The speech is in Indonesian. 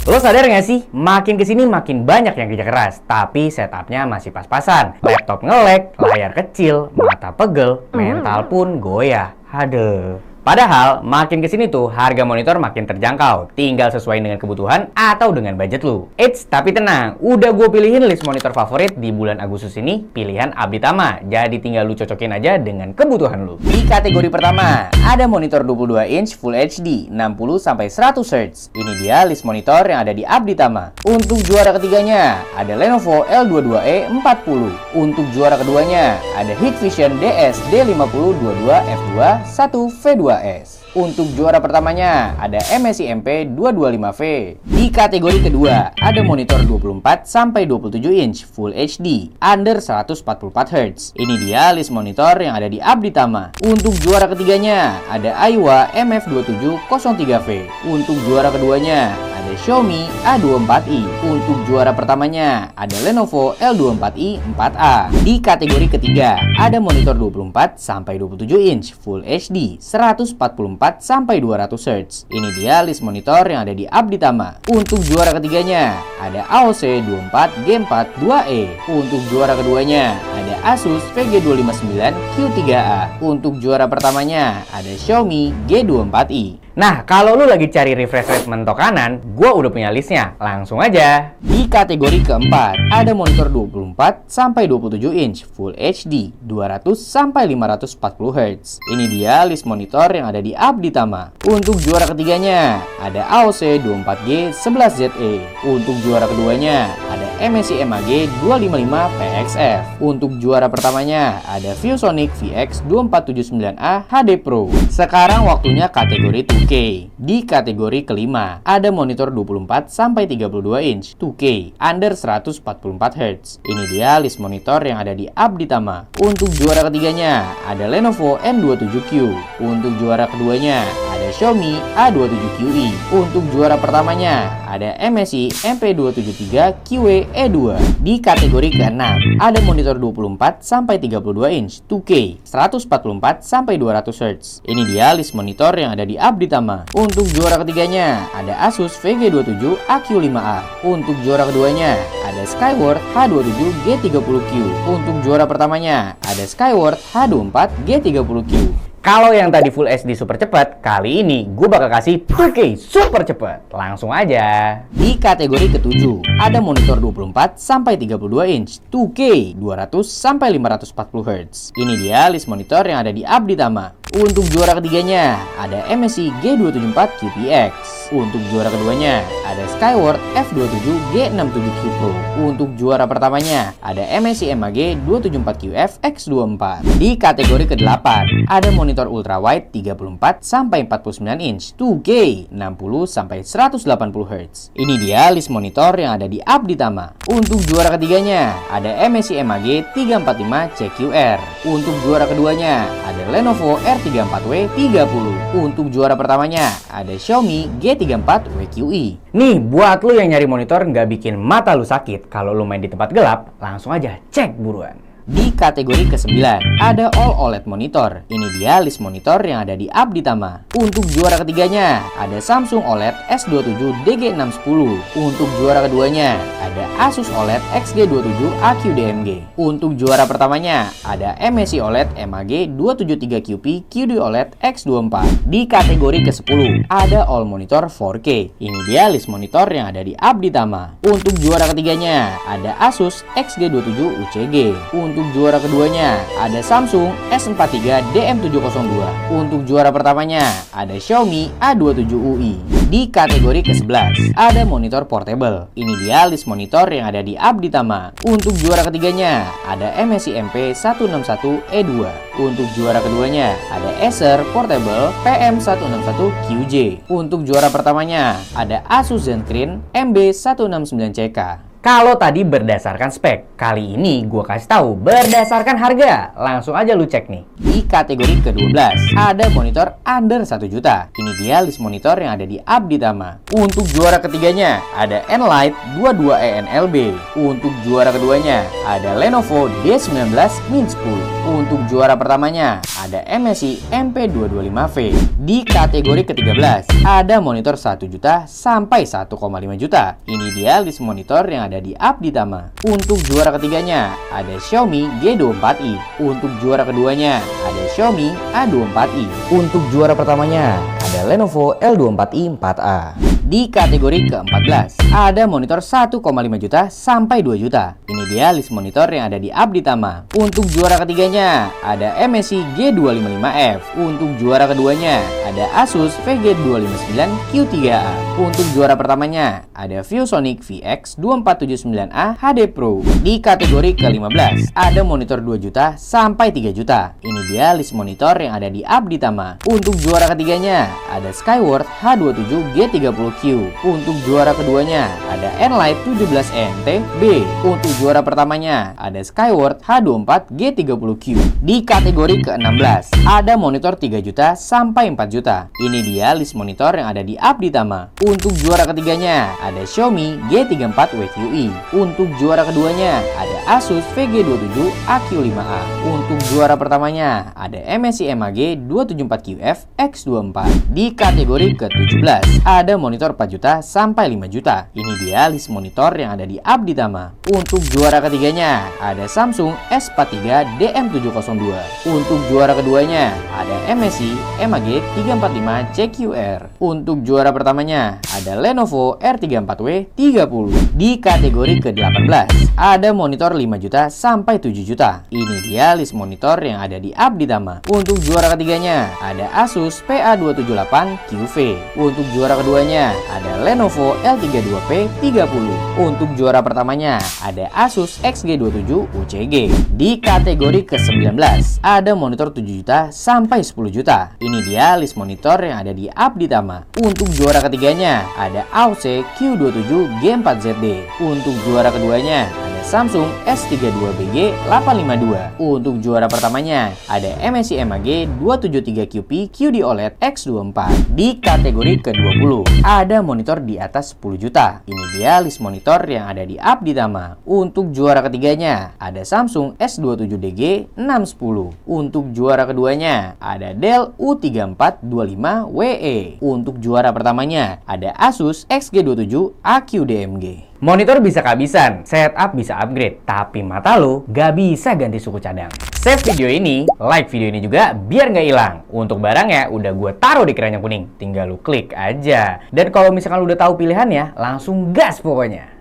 Lo sadar nggak sih, makin kesini makin banyak yang kerja keras, tapi setupnya masih pas-pasan. Laptop nge-lag, layar kecil, mata pegel, mental pun goyah. Aduh. Padahal, makin kesini tuh harga monitor makin terjangkau. Tinggal sesuai dengan kebutuhan atau dengan budget lu. Eits, tapi tenang. Udah gue pilihin list monitor favorit di bulan Agustus ini. Pilihan Abditama. Jadi tinggal lu cocokin aja dengan kebutuhan lu. Di kategori pertama, ada monitor 22 inch Full HD 60-100 Hz. Ini dia list monitor yang ada di Abditama. Untuk juara ketiganya, ada Lenovo L22E 40. Untuk juara keduanya, ada Hikvision DS D5022F2 1V2S. Untuk juara pertamanya ada MSI MP 225V. Di kategori kedua ada monitor 24-27 inch Full HD under 144 Hz. Ini dia list monitor yang ada di Abditama. Untuk juara ketiganya ada Aiwa MF2703V. Untuk juara keduanya ada Xiaomi A24i. Untuk juara pertamanya ada Lenovo L24i 4A. Di kategori ketiga ada monitor 24-27 inch Full HD 144-200 Hz. Ini dia list monitor yang ada di Abditama. Untuk juara ketiganya ada AOC 24 G4 2E. Untuk juara keduanya ada Asus VG259 Q3A. Untuk juara pertamanya ada Xiaomi G24i. Nah, kalau lu lagi cari refresh rate mentok kanan, gua udah punya listnya. Langsung aja. Di kategori keempat, ada monitor 24-27 inch Full HD 200-540 Hz. Ini dia list monitor yang ada di Abditama. Untuk juara ketiganya, ada AOC 24G 11ZE. Untuk juara keduanya, ada MSI MAG 255 PXF. Untuk juara pertamanya, ada ViewSonic VX 2479A HD Pro. Sekarang waktunya kategori 2K. Di kategori kelima, ada monitor 24-32 inch 2K under 144 Hz. Ini dia list monitor yang ada di Abditama. Untuk juara ketiganya, ada Lenovo N27Q. Untuk juara keduanya, ada Xiaomi A27QE. Untuk juara pertamanya, ada MSI MP273QE E2. Di kategori keenam, ada monitor 24-32 inch 2K 144-200 Hz. Ini dia list monitor yang ada di Abditama. Untuk juara ketiganya ada Asus VG27 AQ5A. Untuk juara keduanya ada Skyward H27 G30Q. Untuk juara pertamanya ada Skyward H24 G30Q. Kalau yang tadi Full HD super cepat, kali ini gue bakal kasih 2K super cepat. Langsung aja. Di kategori ketujuh, ada monitor 24-32 inch 2K 200-540 Hz. Ini dia list monitor yang ada di Abditama. Untuk juara ketiganya, ada MSI G274 QPX. Untuk juara keduanya, ada Skyward F27 G67Q Pro. Untuk juara pertamanya, ada MSI MAG 274QF X24. Di kategori ke-8, ada monitor ultrawide 34-49 inch 2K 60-180 Hz. Ini dia list monitor yang ada di Abditama. Untuk juara ketiganya, ada MSI MAG 345 CQR. Untuk juara keduanya, ada Lenovo R34W 30. Untuk juara pertamanya, ada Xiaomi G34WQE. Nih, buat lu yang nyari monitor nggak bikin mata lu sakit kalau lu main di tempat gelap, langsung aja cek buruan. Di kategori ke-9, ada All OLED monitor. Ini dia list monitor yang ada di Abditama. Untuk juara ketiganya, ada Samsung OLED S27 DG610. Untuk juara keduanya, ada Asus OLED XG27 AQDMG. Untuk juara pertamanya, ada MSI OLED MAG 273QP QD OLED X24. Di kategori ke-10, ada All Monitor 4K. Ini dia list monitor yang ada di Abditama. Untuk juara ketiganya, ada Asus XG27 UCG. Untuk juara keduanya, ada Samsung S43 DM702. Untuk juara pertamanya, ada Xiaomi A27UI. Di kategori ke-11, ada monitor portable. Ini dia list monitor yang ada di Abditama. Untuk juara ketiganya, ada MSI MP161E2. Untuk juara keduanya, ada Acer Portable PM161QJ. Untuk juara pertamanya, ada Asus Zenfone MB169CK. Kalau tadi berdasarkan spek, kali ini gue kasih tahu berdasarkan harga. Langsung aja lu cek nih. Di kategori ke-12, ada monitor under 1 juta. Ini dia list monitor yang ada di Abditama. Untuk juara ketiganya, ada Enlight 22ENLB. Untuk juara keduanya, ada Lenovo D19 Min 10. Untuk juara pertamanya ada MSI MP225V. Di kategori ke-13 ada monitor 1 juta sampai 1,5 juta. Ini dia list monitor yang ada di Abditama. Untuk juara ketiganya ada Xiaomi G24i. Untuk juara keduanya ada Xiaomi A24i. Untuk juara pertamanya ada Lenovo L24i 4A. Di kategori ke-14 ada monitor 1,5 juta sampai 2 juta. Ini dia list monitor yang ada di Abditama. Untuk juara ketiganya ada MSI G255F. Untuk juara keduanya ada Asus VG259Q3A. Untuk juara pertamanya ada ViewSonic VX2479A HD Pro. Di kategori ke-15 ada monitor 2 juta sampai 3 juta. Ini dia list monitor yang ada di Abditama. Untuk juara ketiganya ada Skyward H27G30Q. Untuk juara keduanya ada Enlight 17NT-B. Untuk juara pertamanya ada Skyward H24G30Q. Di kategori ke-16 ada monitor 3 juta sampai 4 juta. Ini dia list monitor yang ada di Abditama. Untuk juara ketiganya ada Xiaomi G34WQI. Untuk juara keduanya ada Asus VG27AQ5A. Untuk juara pertamanya ada MSI MAG 274QF X24. Di kategori ke-17 ada monitor 4 juta sampai 5 juta. Ini dia list monitor yang ada di Abditama. Untuk juara ketiganya ada Samsung S43 DM702. Untuk juara keduanya ada MSI MAG 345CQR. Untuk juara pertamanya ada Lenovo R34W30. Di kategori ke-18 ada monitor 5 juta sampai 7 juta. Ini dia list monitor yang ada di Abditama. Untuk juara ketiganya ada Asus PA278QV. Untuk juara keduanya ada Lenovo L32P30. Untuk juara pertamanya ada Asus XG27UCG. Di kategori ke-19 ada monitor 7 juta sampai 10 juta. Ini dia list monitor yang ada di Abditama. Untuk juara ketiganya ada AOC Q27 G4ZD. Untuk juara keduanya ada Samsung S32BG852. Untuk juara pertamanya ada MSI MAG 273QP QD OLED X24. Di kategori ke-20 ada monitor di atas 10 juta. Ini dia list monitor yang ada di Abditama. Untuk juara ketiganya ada Samsung S27DG610. Untuk juara keduanya ada Dell U3425WE. Untuk juara pertamanya ada Asus XG27AQDMG. Monitor bisa kehabisan, setup bisa upgrade, tapi mata lo gak bisa ganti suku cadang. Save video ini, like video ini juga biar nggak hilang. Untuk barangnya udah gue taruh di keranjang kuning, tinggal lu klik aja. Dan kalau misalkan lu udah tahu pilihannya, langsung gas pokoknya.